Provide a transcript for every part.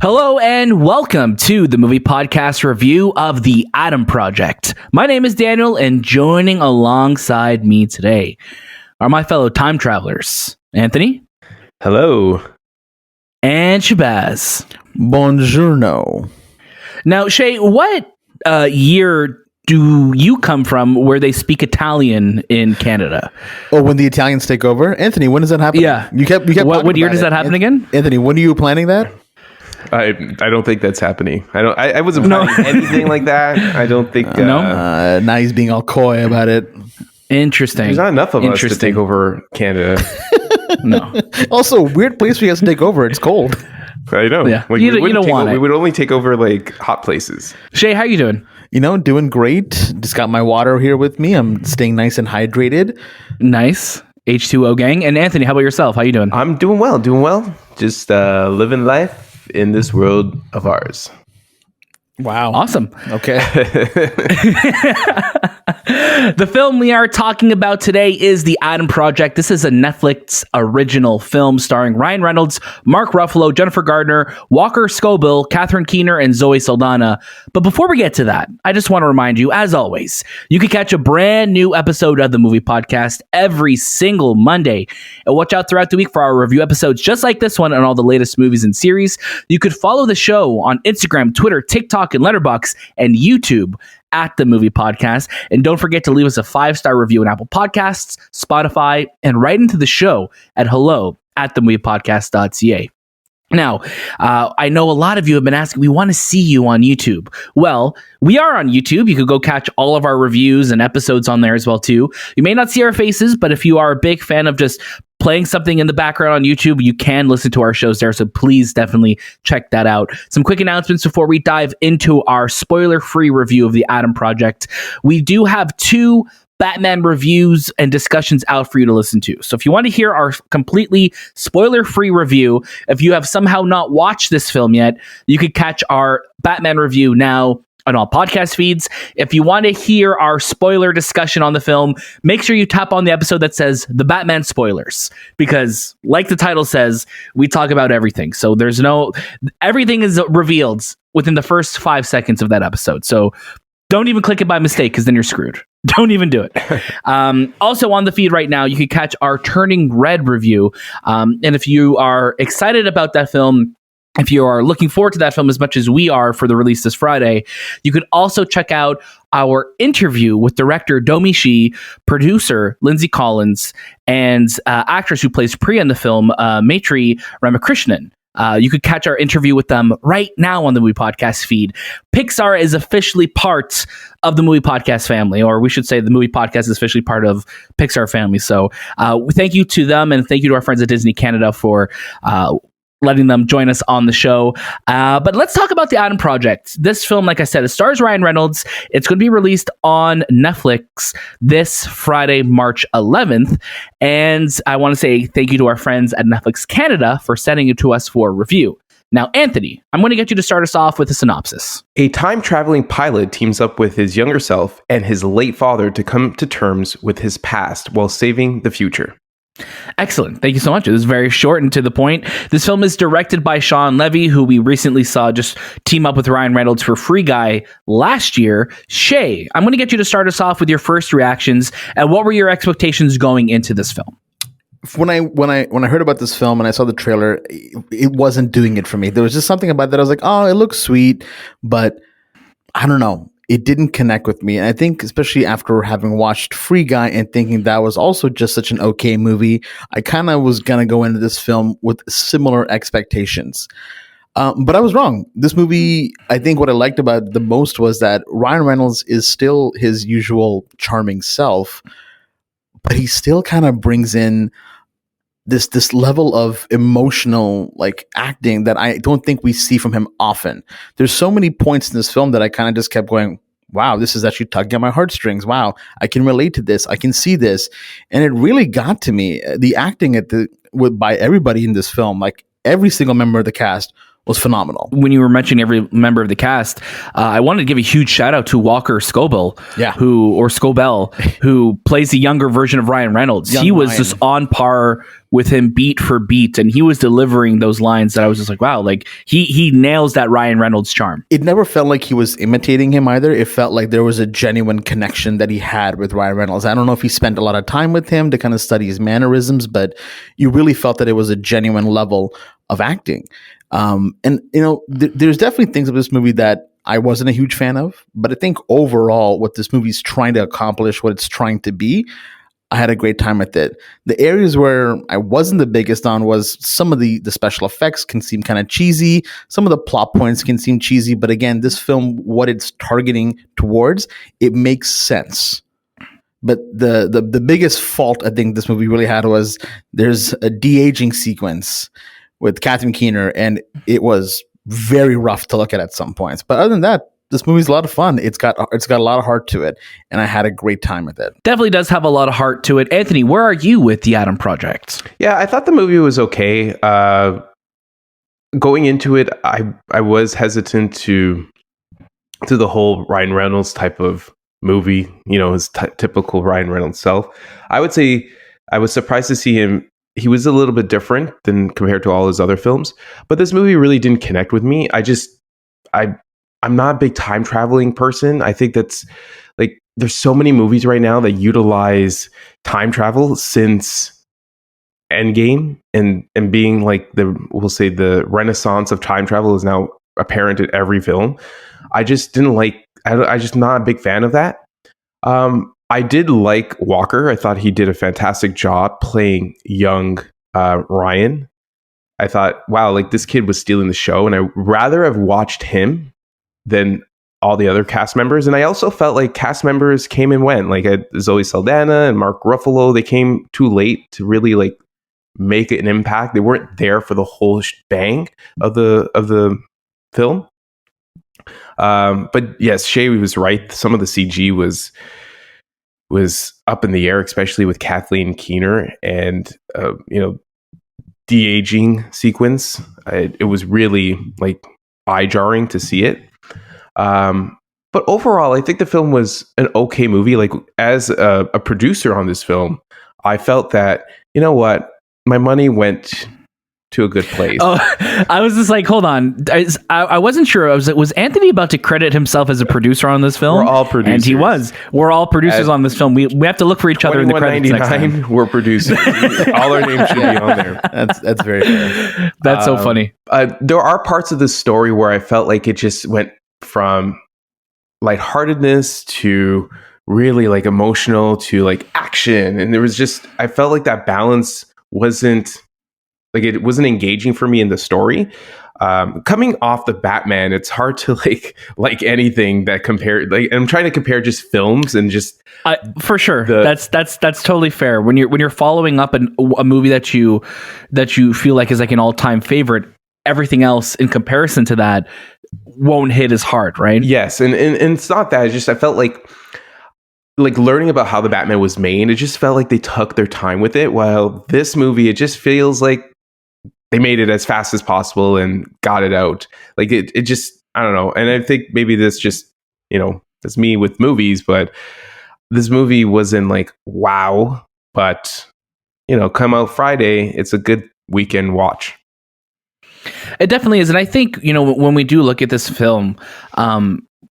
Hello and welcome to the movie podcast review of The Adam Project. My name is Daniel, and joining alongside me today are my fellow time travelers, Anthony. Hello. And Shahbaz. Buongiorno. Now, Shay, what year do you come from where they speak Italian in Canada? Oh, when the Italians take over? Anthony, when does that happen? Yeah. You kept What year does that happen again? Anthony, when are you planning that? I don't think that's happening. I wasn't planning anything like that. I don't think. Now he's being all coy about it. Interesting. There's not enough of us to take over Canada. No. Also, weird place for you guys to take over. It's cold. I know. Yeah. Like, You don't want it. We would only take over like hot places. Shay, how you doing? Doing great. Just got my water here with me. I'm staying nice and hydrated. Nice. H2O gang. And Anthony, how about yourself? How you doing? I'm doing well. Just living life in this world of ours. Wow. Awesome. Okay. The film we are talking about today is The Adam Project. This is a Netflix original film starring Ryan Reynolds, Mark Ruffalo, Jennifer Garner, Walker Scobell, Catherine Keener, and Zoe Saldaña. But before we get to that, I just want to remind you, as always, you can catch a brand new episode of the Movie Podcast every single Monday. And watch out throughout the week for our review episodes just like this one and all the latest movies and series. You could follow the show on Instagram, Twitter, TikTok, and Letterboxd, and YouTube at The Movie Podcast. And don't forget to leave us a 5-star review on Apple Podcasts, Spotify, and write into the show at hello@TheMoviePodcast.ca. Now, I know a lot of you have been asking, we want to see you on YouTube. Well, we are on YouTube. You could go catch all of our reviews and episodes on there as well, too. You may not see our faces, but if you are a big fan of just playing something in the background on YouTube, you can listen to our shows there. So please definitely check that out. Some quick announcements before we dive into our spoiler-free review of The Adam Project. We do have 2 Batman reviews and discussions out for you to listen to. So if you want to hear our completely spoiler-free review, if you have somehow not watched this film yet, you could catch our Batman review now on all podcast feeds. If you want to hear our spoiler discussion on the film, make sure you tap on the episode that says The Batman Spoilers, because like the title says, we talk about everything. So everything is revealed within the first 5 seconds of that episode. So don't even click it by mistake, because then you're screwed. Don't even do it. Also on the feed right now, you can catch our Turning Red review. And if you are excited about that film, if you are looking forward to that film as much as we are for the release this Friday, you could also check out our interview with director Domi Shi, producer Lindsay Collins, and actress who plays Priya in the film, Maitri Ramakrishnan. You could catch our interview with them right now on the Movie Podcast feed. Pixar is officially part of the Movie Podcast family, or we should say the Movie Podcast is officially part of Pixar family. So thank you to them, and thank you to our friends at Disney Canada for letting them join us on the show. But let's talk about The Adam Project. This film, like I said, it stars Ryan Reynolds. It's going to be released on Netflix this Friday, March 11th. And I want to say thank you to our friends at Netflix Canada for sending it to us for review. Now, Anthony, I'm going to get you to start us off with a synopsis. A time-traveling pilot teams up with his younger self and his late father to come to terms with his past while saving the future. Excellent. Thank you so much. It was very short and to the point. This film is directed by Shawn Levy, who we recently saw just team up with Ryan Reynolds for Free Guy last year. Shay, I'm going to get you to start us off with your first reactions. And what were your expectations going into this film? When I heard about this film and I saw the trailer, it wasn't doing it for me. There was just something about that. I was like, oh, it looks sweet, but I don't know. It didn't connect with me. And I think especially after having watched Free Guy and thinking that was also just such an okay movie, I kind of was going to go into this film with similar expectations. But I was wrong. This movie, I think what I liked about it the most was that Ryan Reynolds is still his usual charming self, but he still kind of brings in this level of emotional acting that I don't think we see from him often. There's so many points in this film that I kind of just kept going, wow, this is actually tugging at my heartstrings. Wow, I can relate to this. I can see this. And it really got to me. The acting by everybody in this film, like every single member of the cast, was phenomenal. When you were mentioning every member of the cast, I wanted to give a huge shout out to Walker Scobell, Scobell, who plays the younger version of Ryan Reynolds. He was just on par with him beat for beat, and he was delivering those lines that I was just like, wow, like he nails that Ryan Reynolds charm. It never felt like he was imitating him either. It felt like there was a genuine connection that he had with Ryan Reynolds. I don't know if he spent a lot of time with him to kind of study his mannerisms, but you really felt that it was a genuine level of acting. And you know, there's definitely things of this movie that I wasn't a huge fan of, but I think overall what this movie's trying to accomplish, what it's trying to be, I had a great time with it. The areas where I wasn't the biggest on was some of the special effects can seem kind of cheesy. Some of the plot points can seem cheesy, but again, this film, what it's targeting towards, it makes sense. But the biggest fault I think this movie really had was there's a de-aging sequence with Catherine Keener, and it was very rough to look at some points. But other than that, this movie's a lot of fun. It's got a lot of heart to it, and I had a great time with it. Definitely does have a lot of heart to it. Anthony, where are you with The Adam Project? Yeah, I thought the movie was okay. Going into it, I was hesitant to the whole Ryan Reynolds type of movie, you know, his typical Ryan Reynolds self. I would say I was surprised to see him. He was a little bit different than compared to all his other films, but this movie really didn't connect with me. I'm not a big time traveling person. I think that's like, there's so many movies right now that utilize time travel since Endgame, and being like we'll say the renaissance of time travel is now apparent in every film. I just didn't like, I just not a big fan of that. I did like Walker. I thought he did a fantastic job playing young Ryan. I thought, wow, like this kid was stealing the show, and I rather have watched him than all the other cast members. And I also felt like cast members came and went, like Zoe Saldana and Mark Ruffalo. They came too late to really like make an impact. They weren't there for the whole bang of the film. But yes, Shay was right. Some of the CG was up in the air, especially with Kathleen Keener, and de-aging sequence. It was really like eye-jarring to see it. But overall, I think the film was an okay movie. Like, as a producer on this film, I felt that, you know what, my money went to a good place. Oh, I was just like, hold on. I wasn't sure. I was like, was Anthony about to credit himself as a producer on this film? We're all producers. And he was. We're all producers on this film. We have to look for each other in the credits next time. We're producers. All our names should be on there. That's very fair. That's so funny. There are parts of the story where I felt like it just went from lightheartedness to really like emotional to like action. And there was just, I felt like that balance wasn't engaging for me in the story. Coming off the Batman, it's hard to like anything that compare. Like, I'm trying to compare just films and just for sure. That's totally fair. When you're following up a movie that you feel like is like an all-time favorite, everything else in comparison to that won't hit as hard, right? Yes, and it's not that. It's just I felt like learning about how the Batman was made. It just felt like they took their time with it. While this movie, it just feels like they made it as fast as possible and got it out. Like it just, I don't know. And I think maybe this just, it's me with movies, but this movie wasn't like, wow. But, come out Friday, it's a good weekend watch. It definitely is. And I think, when we do look at this film,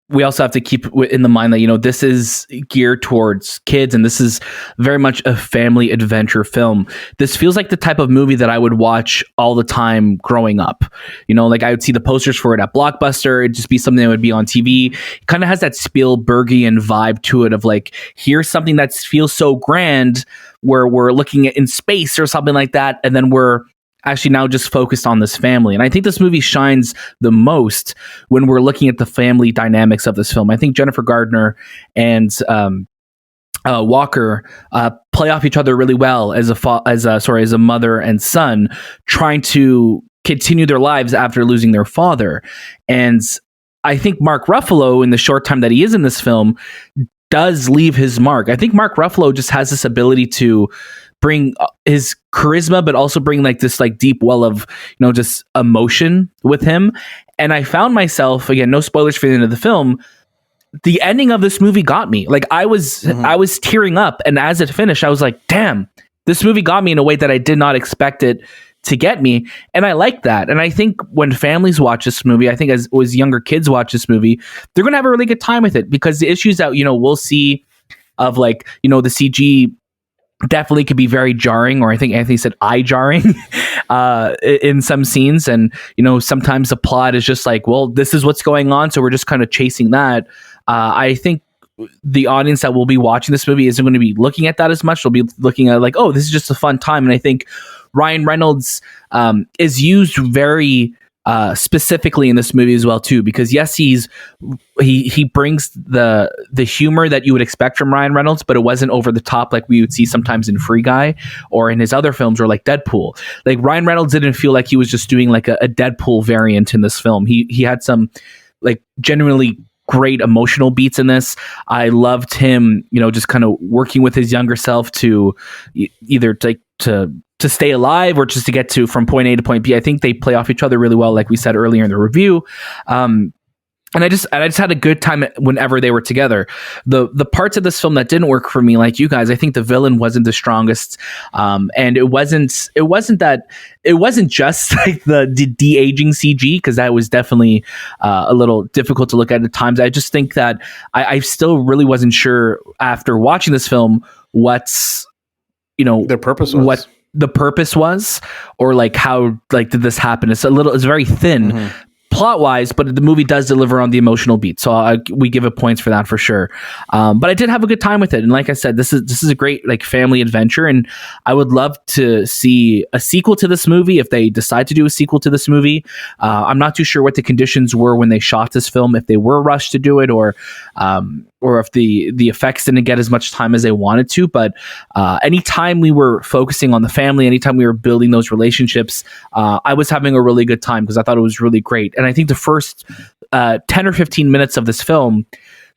we also have to keep in the mind that, this is geared towards kids, and this is very much a family adventure film. This feels like the type of movie that I would watch all the time growing up. Like I would see the posters for it at Blockbuster. It'd just be something that would be on TV. It kind of has that Spielbergian vibe to it of like, here's something that feels so grand where we're looking at in space or something like that. And then we're actually now just focused on this family. And I think this movie shines the most when we're looking at the family dynamics of this film. I think Jennifer Garner and Walker play off each other really well as a mother and son trying to continue their lives after losing their father. And I think Mark Ruffalo, in the short time that he is in this film, does leave his mark. I think Mark Ruffalo just has this ability to bring his charisma, but also bring like this like deep well of, just emotion with him. And I found myself, again, no spoilers for the end of the film, the ending of this movie got me. Like I was tearing up, and as it finished, I was like, damn, this movie got me in a way that I did not expect it to get me, and I like that. And I think when families watch this movie, I think as younger kids watch this movie, they're gonna have a really good time with it, because the issues that we'll see of the CG definitely could be very jarring, or I think Anthony said eye jarring in some scenes. And sometimes the plot is just like, well, this is what's going on, so we're just kind of chasing that. I think the audience that will be watching this movie isn't going to be looking at that as much. They'll be looking at like, oh, this is just a fun time. And I think Ryan Reynolds is used very specifically in this movie as well too, because yes, he brings the humor that you would expect from Ryan Reynolds, but it wasn't over the top like we would see sometimes in Free Guy or in his other films, or like Deadpool. Like Ryan Reynolds didn't feel like he was just doing like a Deadpool variant in this film. He had some like genuinely great emotional beats in this. I loved him, just kind of working with his younger self to either to stay alive or just to get from point A to point B. I think they play off each other really well, like we said earlier in the review. And I just had a good time whenever they were together. The parts of this film that didn't work for me, like you guys, I think the villain wasn't the strongest, and it wasn't just like the de-aging CG, because that was definitely a little difficult to look at times. I just think that I still really wasn't sure after watching this film what's their purpose was. What the purpose was, or like how did this happen. It's very thin plot wise, but the movie does deliver on the emotional beat, so we give it points for that for sure. But I did have a good time with it, and like I said, this is a great like family adventure, and I would love to see a sequel to this movie if they decide to do a sequel to this movie. I'm not too sure what the conditions were when they shot this film, if they were rushed to do it, or if the effects didn't get as much time as they wanted to. But anytime we were focusing on the family, anytime we were building those relationships, I was having a really good time, because I thought it was really great. And I think the first 10 or 15 minutes of this film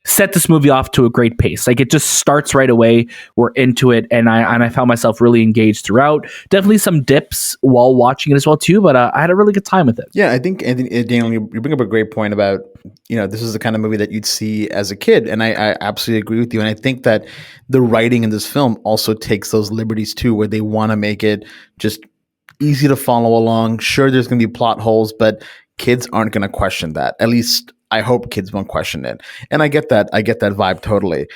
set this movie off to a great pace. Like it just starts right away. We're into it, and I found myself really engaged throughout. Definitely some dips while watching it as well too, but I had a really good time with it. Yeah, I think Daniel, you bring up a great point about this is the kind of movie that you'd see as a kid, and I absolutely agree with you. And I think that the writing in this film also takes those liberties too, where they want to make it just easy to follow along. Sure, there's going to be plot holes, but kids aren't going to question that. At least I hope kids won't question it. And I get that vibe totally.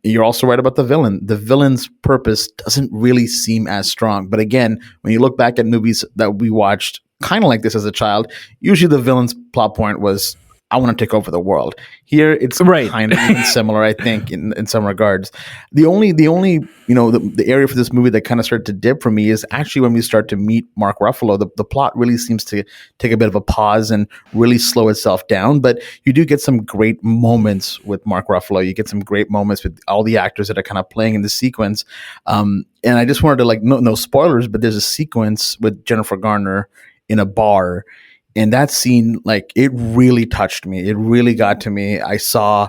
You're also right about the villain. The villain's purpose doesn't really seem as strong. But again, when you look back at movies that we watched kind of like this as a child, usually the villain's plot point was, I want to take over the world. Here, it's kind of even similar, I think, in some regards. The only the area for this movie that kind of started to dip for me is actually when we start to meet Mark Ruffalo. The plot really seems to take a bit of a pause and really slow itself down. But you do get some great moments with Mark Ruffalo. You get some great moments with all the actors that are kind of playing in the sequence. And I just wanted to no spoilers, but there's a sequence with Jennifer Garner in a bar. And that scene, it really touched me. It really got to me. I saw,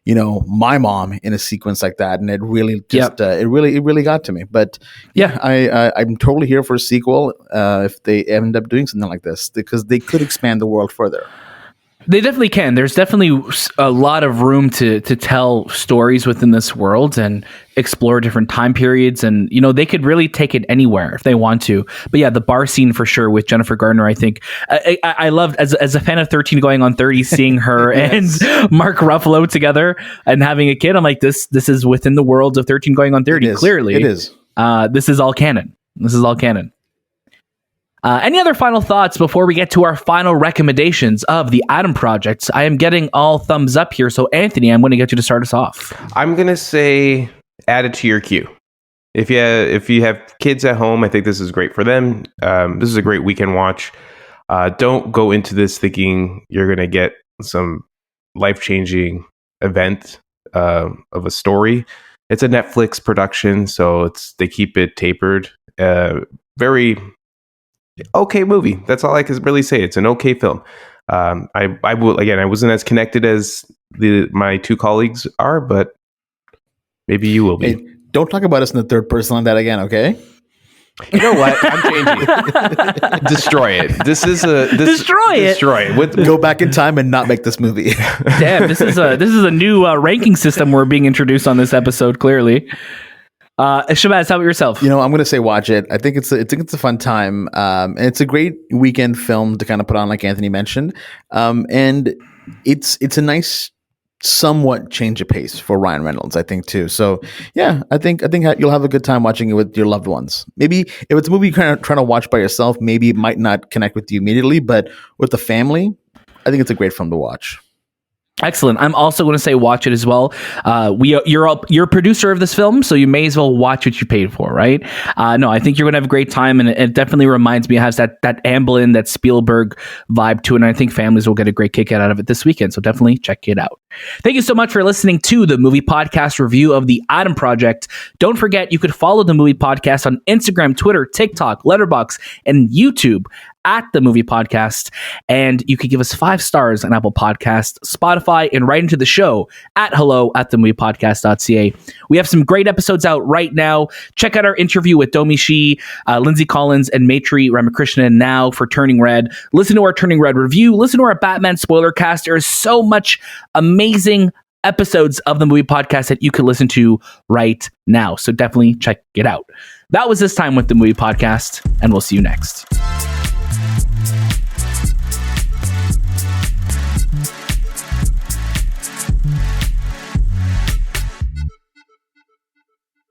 my mom in a sequence like that, and it really it really got to me. But yeah, I'm totally here for a sequel if they end up doing something like this, because they could expand the world further. They definitely can. There's definitely a lot of room to tell stories within this world and explore different time periods. And, they could really take it anywhere if they want to. But yeah, the bar scene for sure with Jennifer Garner, I think I loved as a fan of 13 Going on 30, seeing her yes. and Mark Ruffalo together and having a kid. I'm like, this is within the world of 13 Going on 30. Clearly, it is. This is all canon. Any other final thoughts before we get to our final recommendations of The Adam Project? I am getting all thumbs up here. So, Anthony, I'm going to get you to start us off. I'm going to say add it to your queue. If you have kids at home, I think this is great for them. This is a great weekend watch. Don't go into this thinking you're going to get some life-changing event of a story. It's a Netflix production, so they keep it tapered. Very okay movie. That's all I can really say. It's an okay film. I wasn't as connected as my two colleagues are, but maybe you will be. Hey, don't talk about us in the third person like that again, okay? You know what? I'm changing. Destroy it. Destroy it. Go back in time and not make this movie. Damn, this is a new ranking system we're being introduced on this episode. Clearly. Shahbaz, how about yourself? I'm going to say watch it. I think it's a fun time. And it's a great weekend film to kind of put on, like Anthony mentioned. And it's a nice, somewhat change of pace for Ryan Reynolds, I think too. So yeah, I think you'll have a good time watching it with your loved ones. Maybe if it's a movie you're kind of trying to watch by yourself, maybe it might not connect with you immediately, but with the family, I think it's a great film to watch. Excellent. I'm also going to say watch it as well. You're a producer of this film, so you may as well watch what you paid for, right? No, I think you're going to have a great time, and it definitely reminds me, it has that Amblin, that Spielberg vibe to it, and I think families will get a great kick out of it this weekend, so definitely check it out. Thank you so much for listening to the Movie Podcast review of The Adam Project. Don't forget, you could follow the Movie Podcast on Instagram, Twitter, TikTok, Letterboxd, and YouTube at The Movie Podcast, and you could give us 5 stars on Apple Podcasts, Spotify, and write into the show at hello@TheMoviePodcast.ca. We have some great episodes out right now. Check out our interview with Domi Shi, Lindsay Collins, and Maitri Ramakrishnan now for Turning Red. Listen to our Turning Red review. Listen to our Batman spoiler cast. There is so much amazing episodes of The Movie Podcast that you can listen to right now, so definitely check it out. That was This Time with The Movie Podcast, and we'll see you next.